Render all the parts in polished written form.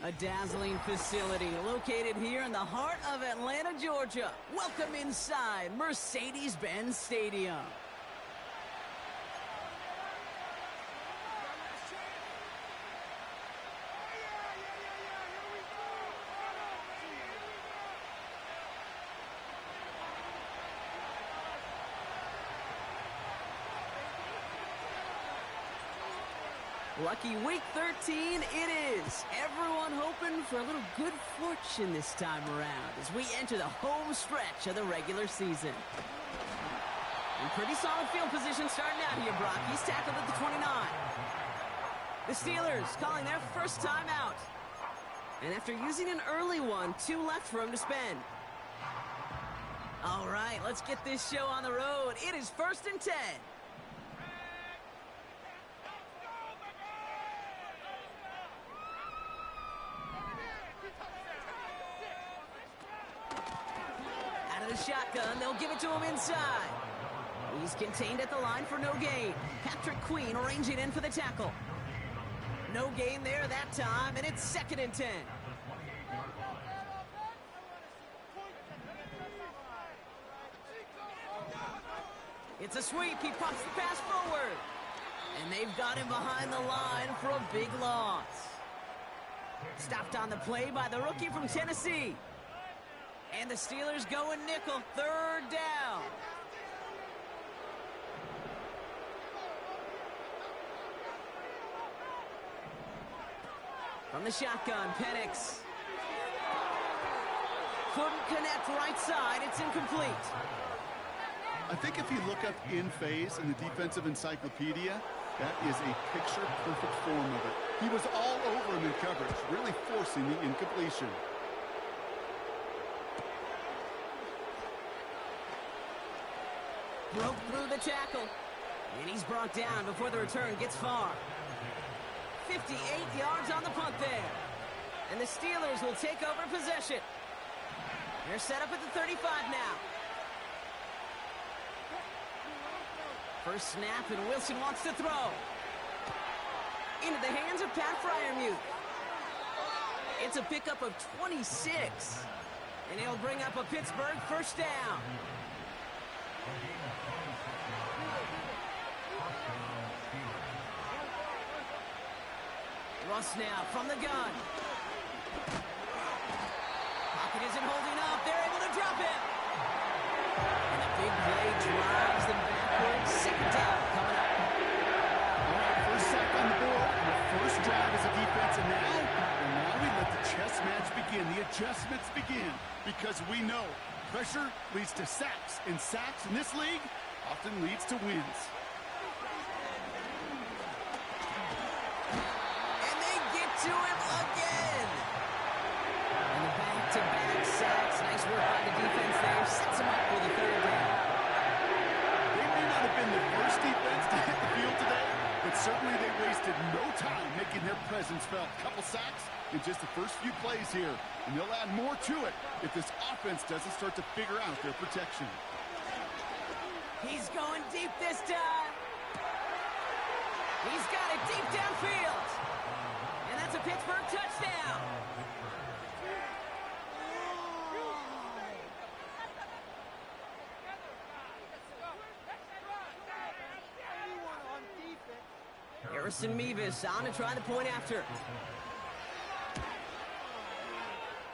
A dazzling facility located here in the heart of Atlanta, Georgia. Welcome inside Mercedes-Benz Stadium. Lucky week 13 it is. Everyone hoping for a little good fortune this time around as we enter the home stretch of the regular season. In pretty solid field position starting out here, Brock. He's tackled at the 29. The Steelers calling their first time out. And after using an early one, 2 left for him to spend. All right, let's get this show on the road. It is 1st and 10. Shotgun, they'll give it to him inside. He's contained at the line for no gain. Patrick Queen arranging in for the tackle. No gain there that time, and it's 2nd and 10. It's a sweep. He pops the pass forward. And they've got him behind the line for a big loss. Stopped on the play by the rookie from Tennessee. And the Steelers going nickel, 3rd down. From the shotgun, Penix. Couldn't connect right side, it's incomplete. I think if you look up in phase in the defensive encyclopedia, that is a picture-perfect form of it. He was all over him in coverage, really forcing the incompletion. Broke through the tackle, and he's brought down before the return gets far. 58 yards on the punt there. And the Steelers will take over possession. They're set up at the 35 now. First snap, and Wilson wants to throw. Into the hands of Pat Freiermuth. It's a pickup of 26. And he'll bring up a Pittsburgh first down. Russ now from the gun. Pocket isn't holding up. They're able to drop him. And the big play drives them backwards. 2nd down coming up. All right, first sack on the board. And the first drive as a defense. And now we let the chess match begin. The adjustments begin. Because we know pressure leads to sacks. And sacks in this league often leads to wins. To him again. And the back-to-back sacks. Nice work by the defense there. Sets him up with a 3rd down. They may not have been the first defense to hit the field today, but certainly they wasted no time making their presence felt. Couple sacks in just the first few plays here, and they'll add more to it if this offense doesn't start to figure out their protection. He's going deep this time. He's got it deep downfield. And that's a Pittsburgh touchdown. Harrison Mevis on to try the point after.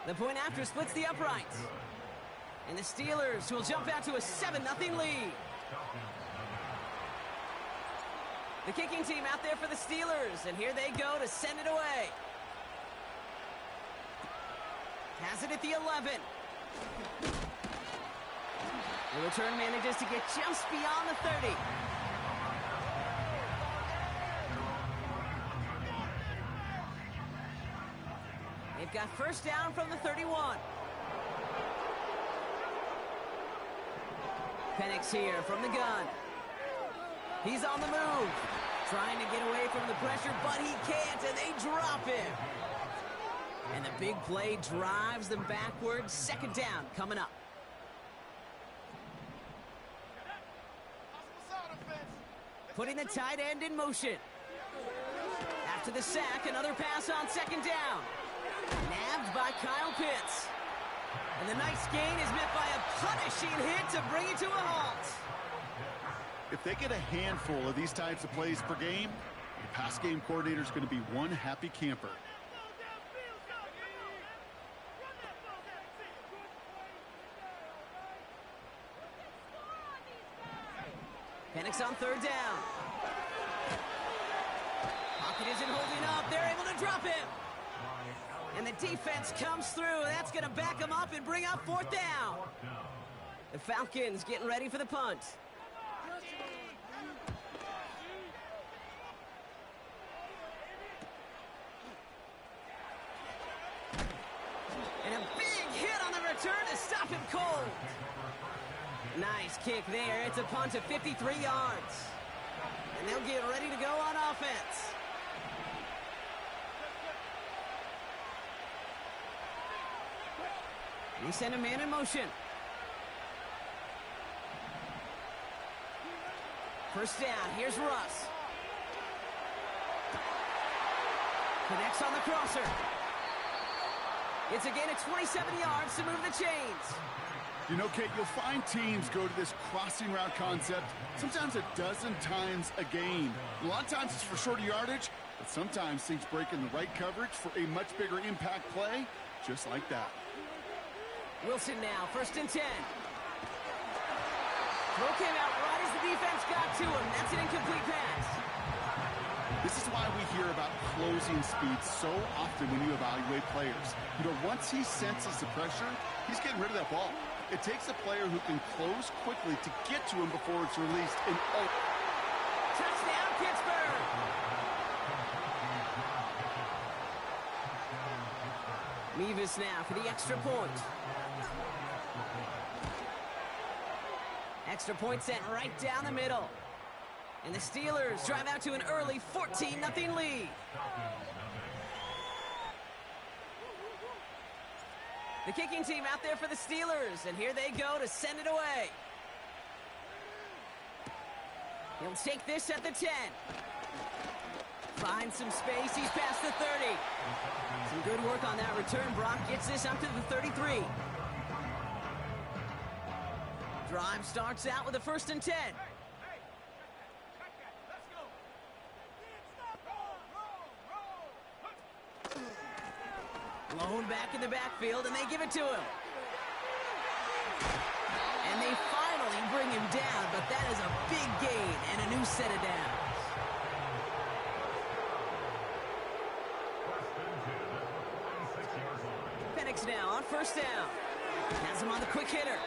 The point after splits the uprights. And the Steelers will jump out to a 7-0 lead. The kicking team out there for the Steelers, and here they go to send it away. Has it at the 11. The return manages to get just beyond the 30. They've got first down from the 31. Penix here from the gun. He's on the move, trying to get away from the pressure, but he can't, and they drop him. And the big play drives them backwards. 2nd down coming up. Putting the tight end in motion. After the sack, another pass on 2nd down. Nabbed by Kyle Pitts. And the nice gain is met by a punishing hit to bring it to a halt. If they get a handful of these types of plays per game, the pass game coordinator is going to be one happy camper. Penix on third down. Pocket isn't holding up. They're able to drop him. And the defense comes through. That's going to back them up and bring up fourth down. The Falcons getting ready for the punt. And a big hit on the return to stop him cold. Nice kick there. It's a punt of 53 yards. And they'll get ready to go on offense. He sent a man in motion. First down. Here's Russ. Connects on the crosser. It's a gain of 27 yards to move the chains. You know, Kate, you'll find teams go to this crossing route concept sometimes a dozen times a game. A lot of times it's for shorter yardage, but sometimes things break in the right coverage for a much bigger impact play, just like that. Wilson now, first and 10. Throw came out right as the defense got to him. That's an incomplete pass. This is why we hear about closing speed so often when you evaluate players. You know, once he senses the pressure, he's getting rid of that ball. It takes a player who can close quickly to get to him before it's released. And touchdown, Pittsburgh! Mevis now for the extra point. Extra point sent right down the middle. And the Steelers drive out to an early 14-0 lead. The kicking team out there for the Steelers, and here they go to send it away. He'll take this at the 10. Finds some space, he's past the 30. Some good work on that return. Brock gets this up to the 33. Drive starts out with a first and 10. Lone back in the backfield, and they give it to him. And they finally bring him down, but that is a big gain and a new set of downs. Penix now on first down. Has him on the quick hitter.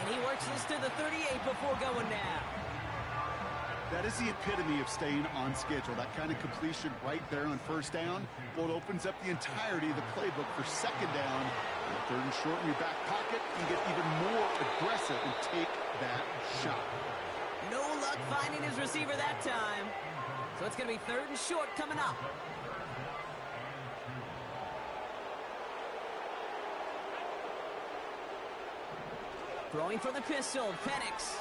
And he works this to the 38 before going down. that is the epitome of staying on schedule. That kind of completion right there on first down. Well, it opens up the entirety of the playbook for second down. And third and short in your back pocket, you get even more aggressive and take that shot. No luck finding his receiver that time. So it's going to be third and short coming up. Throwing for the pistol, Penix.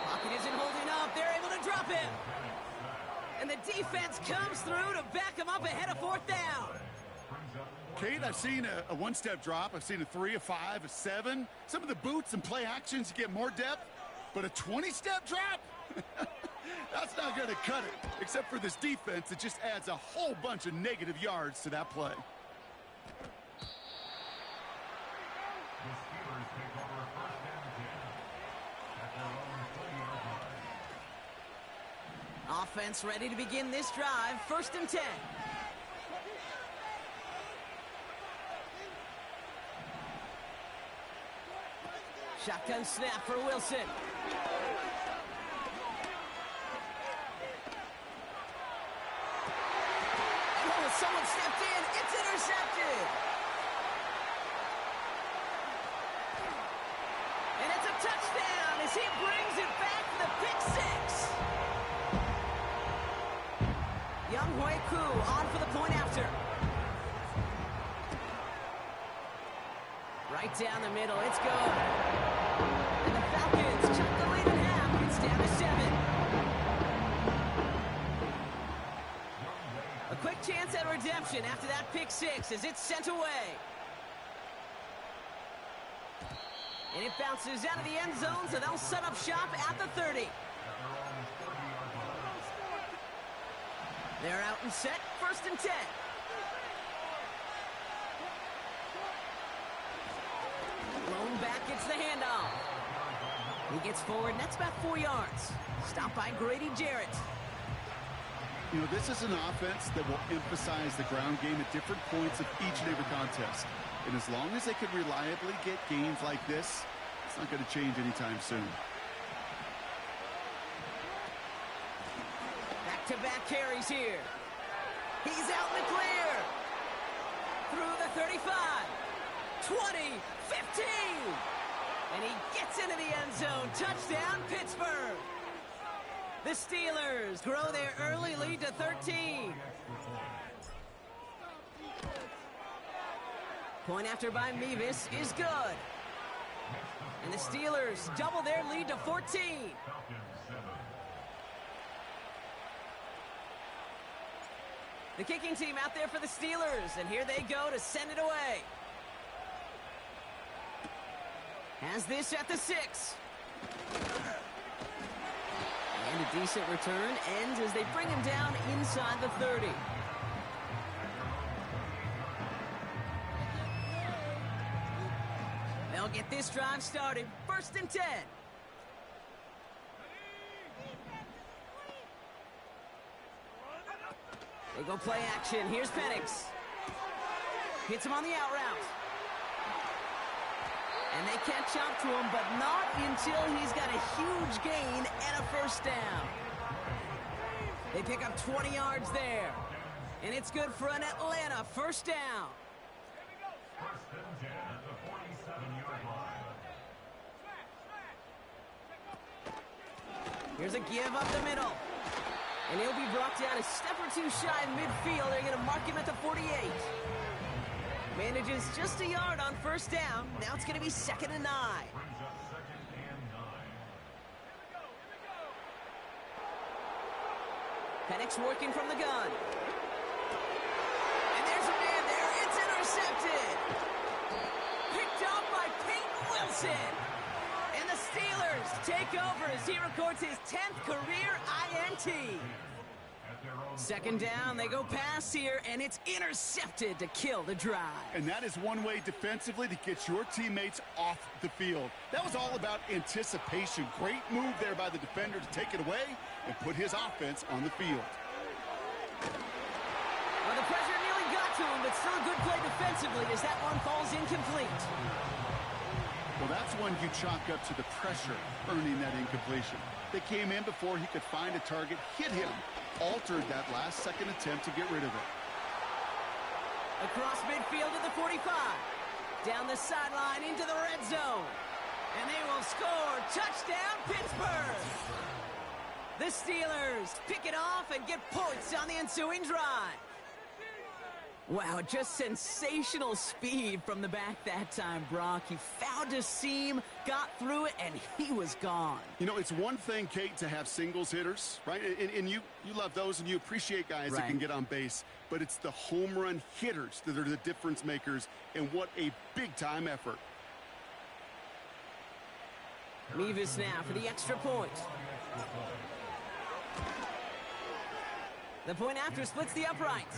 Pocket isn't holding up. They're able to drop him. And the defense comes through to back him up ahead of fourth down. Kate, I've seen a one-step drop. I've seen a 3, a 5, a 7. Some of the boots and play actions, you get more depth. But a 20-step drop? That's not going to cut it. Except for this defense, it just adds a whole bunch of negative yards to that play. Offense ready to begin this drive. First and 10. Shotgun snap for Wilson. Oh, someone stepped in. It's intercepted. And it's a touchdown as he brings it back for the pick six. Young Hui Koo on for the point after. Right down the middle, it's good. And the Falcons cut the lead in half. It's down to 7. A quick chance at redemption after that pick six as it's sent away. And it bounces out of the end zone, so they'll set up shop at the 30. They're out and set, 1st and 10. Blown back, gets the handoff. He gets forward, and that's about 4 yards. Stopped by Grady Jarrett. You know, this is an offense that will emphasize the ground game at different points of each and every contest. And as long as they can reliably get gains like this, it's not going to change anytime soon. Back-to-back carries here. He's out in the clear. Through the 35, 20, 15. And he gets into the end zone. Touchdown, Pittsburgh. The Steelers grow their early lead to 13. Point after by Mevis is good. And the Steelers double their lead to 14. The kicking team out there for the Steelers, and here they go to send it away. Has this at the 6. And a decent return ends as they bring him down inside the 30. They'll get this drive started. 1st and 10. They go play action. Here's Penix. Hits him on the out route. And they catch up to him, but not until he's got a huge gain and a 1st down. They pick up 20 yards there. And it's good for an Atlanta 1st down. Here's a give up the middle. And he'll be brought down a step or two shy of midfield. They're going to mark him at the 48. Manages just a yard on 1st down. Now it's going to be 2nd and 9. Penix working from the gun. And there's a man there. It's intercepted. Picked up by Peyton Wilson. And the Steelers take over as he records his 10th career INT. 2nd down, they go pass here, and it's intercepted to kill the drive. And that is one way defensively to get your teammates off the field. That was all about anticipation. Great move there by the defender to take it away and put his offense on the field. Well, the pressure nearly got to him, but still a good play defensively as that one falls incomplete. Well, that's one you chalk up to the pressure earning that incompletion. They came in before he could find a target, hit him, altered that last-second attempt to get rid of it. Across midfield to the 45. Down the sideline into the red zone. And they will score. Touchdown, Pittsburgh! The Steelers pick it off and get points on the ensuing drive. Wow, just sensational speed from the back that time, Brock. He found a seam, got through it, and he was gone. You know, it's one thing, Kate, to have singles hitters, right? And you love those, and you appreciate guys that can get on base. But it's the home run hitters that are the difference makers, and what a big-time effort. Mevis now for the extra point. The point after splits the uprights.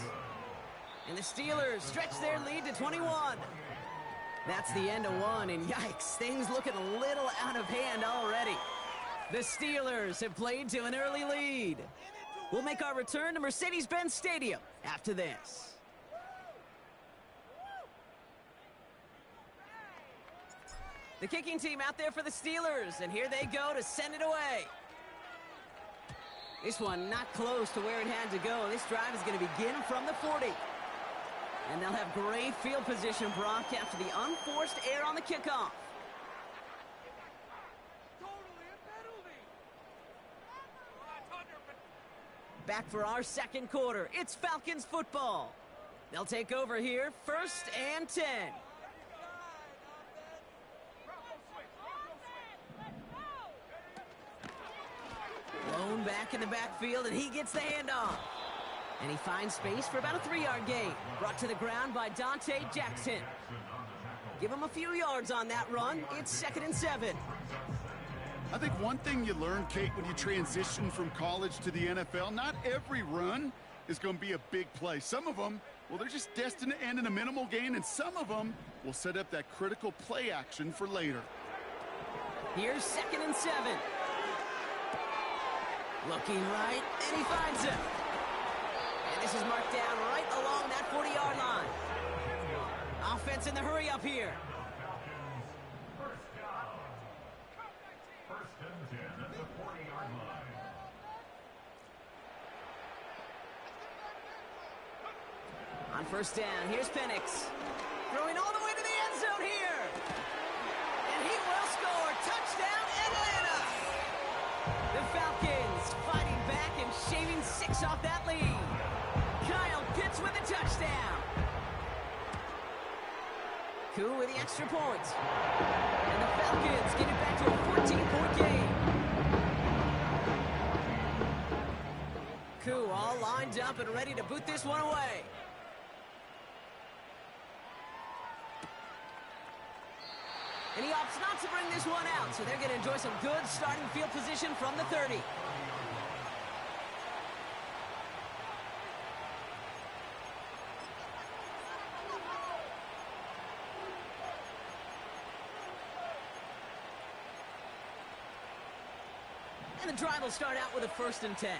And the Steelers stretch their lead to 21. That's the end of one, and yikes, things looking a little out of hand already. The Steelers have played to an early lead. We'll make our return to Mercedes-Benz Stadium after this. The kicking team out there for the Steelers, and here they go to send it away. This one not close to where it had to go. This drive is going to begin from the 40. And they'll have great field position, Brock, after the unforced error on the kickoff. Back for our second quarter. It's Falcons football. They'll take over here, 1st and 10. Blown back in the backfield, and he gets the handoff. And he finds space for about a 3-yard gain. Brought to the ground by Dante Jackson. Give him a few yards on that run. It's 2nd and 7. I think one thing you learn, Kate, when you transition from college to the NFL, not every run is going to be a big play. Some of them, well, they're just destined to end in a minimal gain, and some of them will set up that critical play action for later. Here's 2nd and 7. Looking right, and he finds him. And this is marked down right along that 40-yard line. Offense in the hurry up here. On 1st down, here's Penix. Throwing all the way to the end zone here. And he will score. Touchdown, Atlanta. The Falcons fighting back and shaving 6 off that lead. Kyle Pitts with a touchdown. Koo with the extra point. And the Falcons get it back to a 14-point game. Koo all lined up and ready to boot this one away. And he opts not to bring this one out, so they're going to enjoy some good starting field position from the 30. And the drive will start out with a 1st and 10.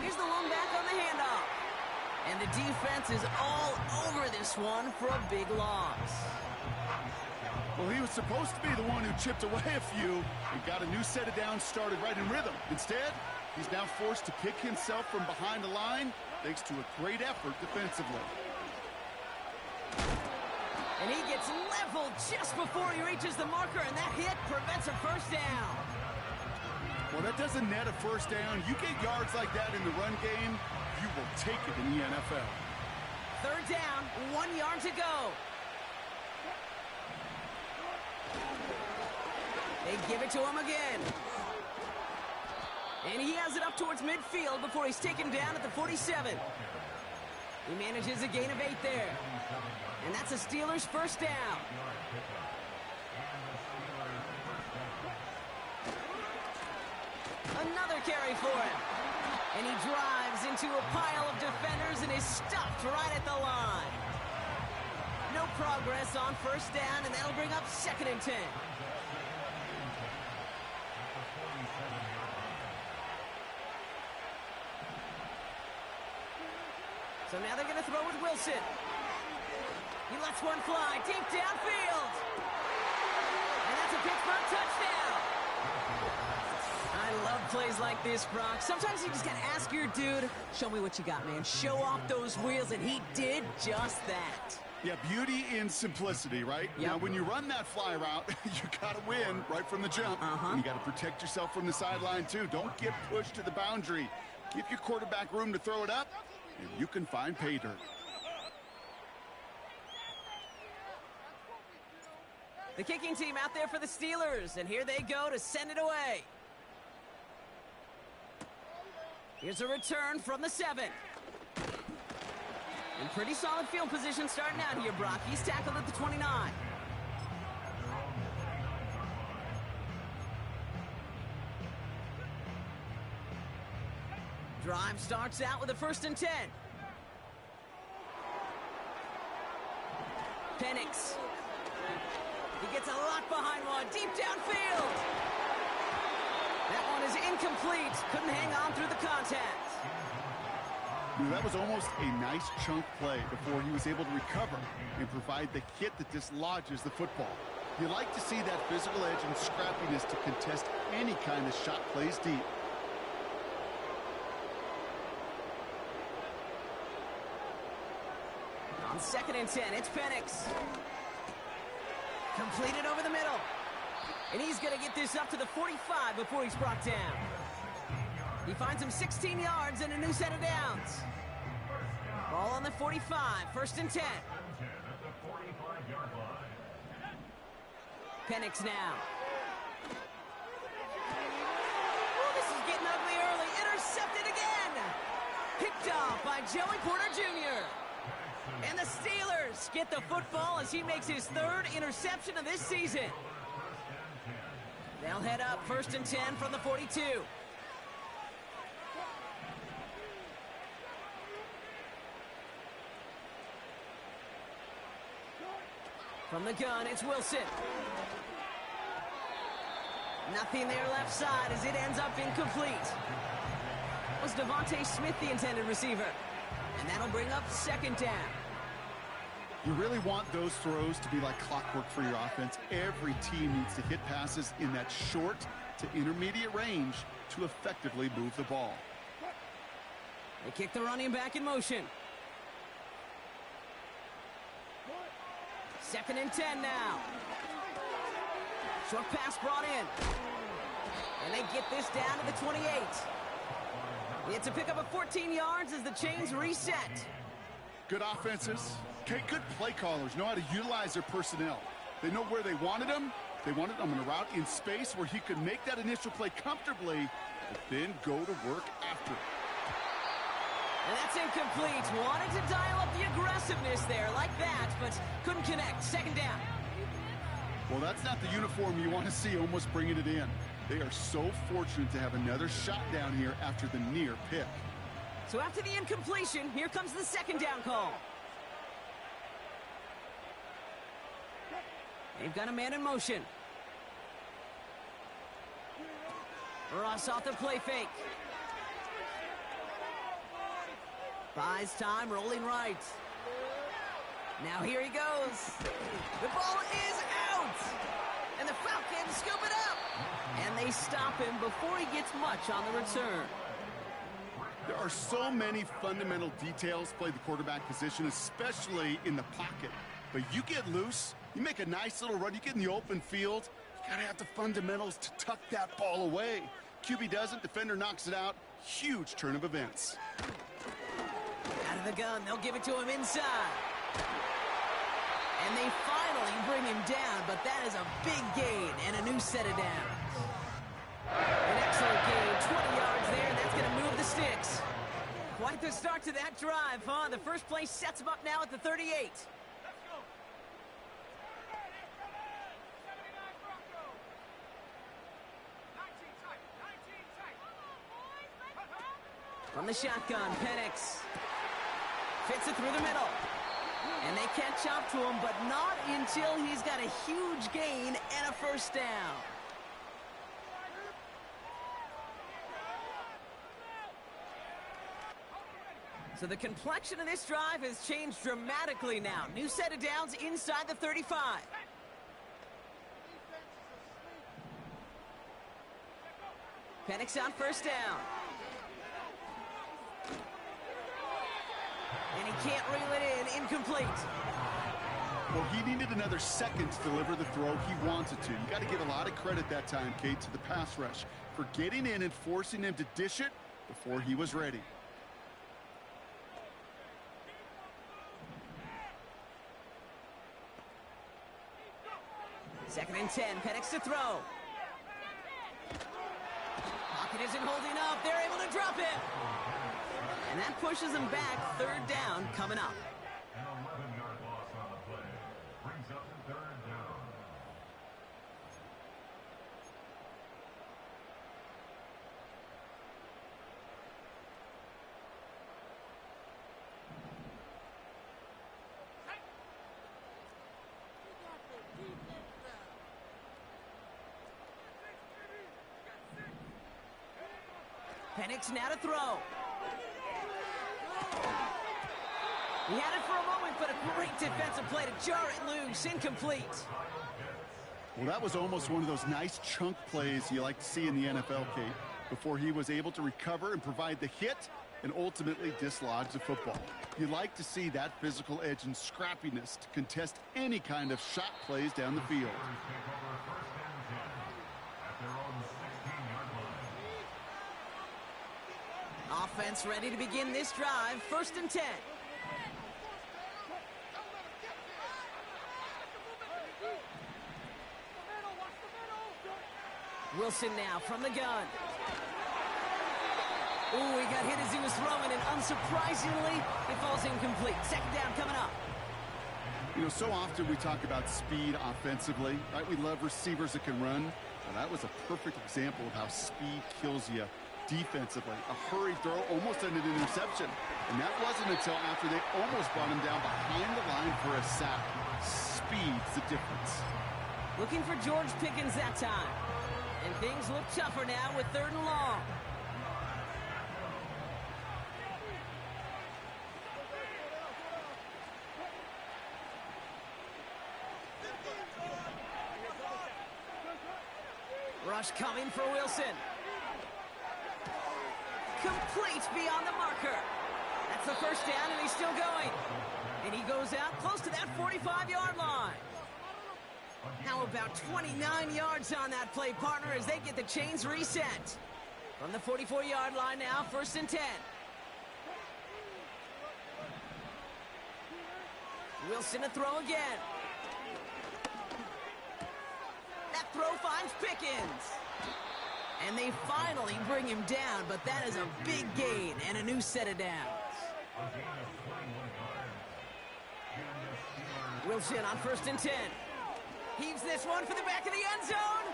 Here's the lone back on the handoff. And the defense is all over this one for a big loss. Well, he was supposed to be the one who chipped away a few and got a new set of downs started right in rhythm. Instead, he's now forced to pick himself from behind the line thanks to a great effort defensively. And he gets leveled just before he reaches the marker, and that hit prevents a 1st down. Well, that doesn't net a 1st down. You get yards like that in the run game, you will take it in the NFL. 3rd down, 1 yard to go. They give it to him again. And he has it up towards midfield before he's taken down at the 47. He manages a gain of 8 there. And that's a Steelers 1st down. Another carry for him. And he drives into a pile of defenders and is stopped right at the line. No progress on 1st down, and that'll bring up 2nd and 10. So now they're going to throw with Wilson. He lets one fly deep downfield. And that's a Pittsburgh touchdown. I love plays like this, Brock. Sometimes you just got to ask your dude, show me what you got, man. Show off those wheels, and he did just that. Yeah, beauty in simplicity, right? Yep. Now, when you run that fly route, you got to win right from the jump. And you got to protect yourself from the sideline, too. Don't get pushed to the boundary. Give your quarterback room to throw it up, and you can find pay dirt. The kicking team out there for the Steelers, and here they go to send it away. Here's a return from the 7. In pretty solid field position starting out here, Brock. He's tackled at the 29. Drive starts out with a 1st and 10. Penix. He gets a lot behind one, deep downfield. That one is incomplete. Couldn't hang on through the contact. That was almost a nice chunk play before he was able to recover and provide the hit that dislodges the football. You like to see that physical edge and scrappiness to contest any kind of shot plays deep. On 2nd and 10, it's Penix. Completed over the middle. And he's going to get this up to the 45 before he's brought down. He finds him 16 yards and a new set of downs. Ball on the 45, 1st and 10. Penix now. Joey Porter Jr. And the Steelers get the football as he makes his third interception of this season. They'll head up 1st and 10 from the 42. From the gun, it's Wilson. Nothing there left side as it ends up incomplete. Was Devontae Smith the intended receiver? And that'll bring up 2nd down. You really want those throws to be like clockwork for your offense. Every team needs to hit passes in that short to intermediate range to effectively move the ball. They kick the running back in motion. 2nd and 10 now. Short pass brought in. And they get this down to the 28. It's a pickup of 14 yards as the chains reset. Good offenses. Okay, good play callers know how to utilize their personnel. They know where they wanted them. They wanted them on a route in space where he could make that initial play comfortably, but then go to work after it. And that's incomplete. Wanted to dial up the aggressiveness there like that, but couldn't connect. 2nd down. Well, that's not the uniform you want to see almost bringing it in. They are so fortunate to have another shot down here after the near pick. So after the incompletion, here comes the 2nd down call. They've got a man in motion. Ross off the play fake. Buys time, rolling right. Now here he goes. The ball is out. And the Falcons scoop it up. And they stop him before he gets much on the return. There are so many fundamental details play the quarterback position, especially in the pocket. But you get loose, you make a nice little run, you get in the open field, you gotta have the fundamentals to tuck that ball away. QB doesn't, defender knocks it out. Huge turn of events. Out of the gun, they'll give it to him inside. And they finally bring him down, but that is a big gain and a new set of downs. An excellent gain, 20 yards there, and that's going to move the sticks. Quite the start to that drive, huh? The first play sets him up now at the 38. From the shotgun, Penix fits it through the middle. And they catch up to him, but not until he's got a huge gain and a 1st down. So the complexion of this drive has changed dramatically now. New set of downs inside the 35. Penix on 1st down. And he can't reel it in, incomplete. Well, he needed another second to deliver the throw he wanted to. You got to give a lot of credit that time, Kate, to the pass rush for getting in and forcing him to dish it before he was ready. Second and 10, Penix to throw. Pocket isn't holding up. They're able to drop it. And that pushes them back. 3rd down coming up. An 11-yard loss on the play. Brings up the 3rd down. Penix now to throw. He had it for a moment, but a great defensive play to jar it loose. Incomplete. Well, that was almost one of those nice chunk plays you like to see in the NFL, Kate, before he was able to recover and provide the hit and ultimately dislodge the football. You like to see that physical edge and scrappiness to contest any kind of shot plays down the field. Offense ready to begin this drive. 1st and 10. Wilson now from the gun. Ooh, he got hit as he was throwing, and unsurprisingly, it falls incomplete. Second down coming up. You know, so often we talk about speed offensively, right? We love receivers that can run. Well, that was a perfect example of how speed kills you defensively. A hurried throw almost ended an interception. And that wasn't until after they almost brought him down behind the line for a sack. Speed's the difference. Looking for George Pickens that time. And things look tougher now with 3rd and long. Rush coming for Wilson. Complete beyond the marker. That's the first down, and he's still going. And he goes out close to that 45-yard line. How about 29 yards on that play, partner, as they get the chains reset. From the 44-yard line now, 1st and 10. Wilson to throw again. That throw finds Pickens. And they finally bring him down, but that is a big gain and a new set of downs. Wilson on 1st and 10. Heaves this one for the back of the end zone.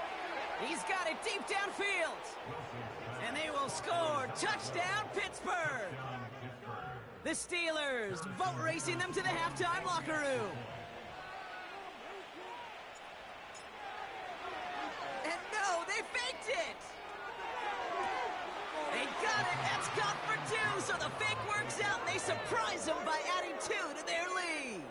He's got it deep downfield. And they will score. Touchdown, Pittsburgh. The Steelers boat racing them to the halftime locker room. And no, they faked it. They got it. That's caught for 2. So the fake works out, and they surprise them by adding 2 to their lead.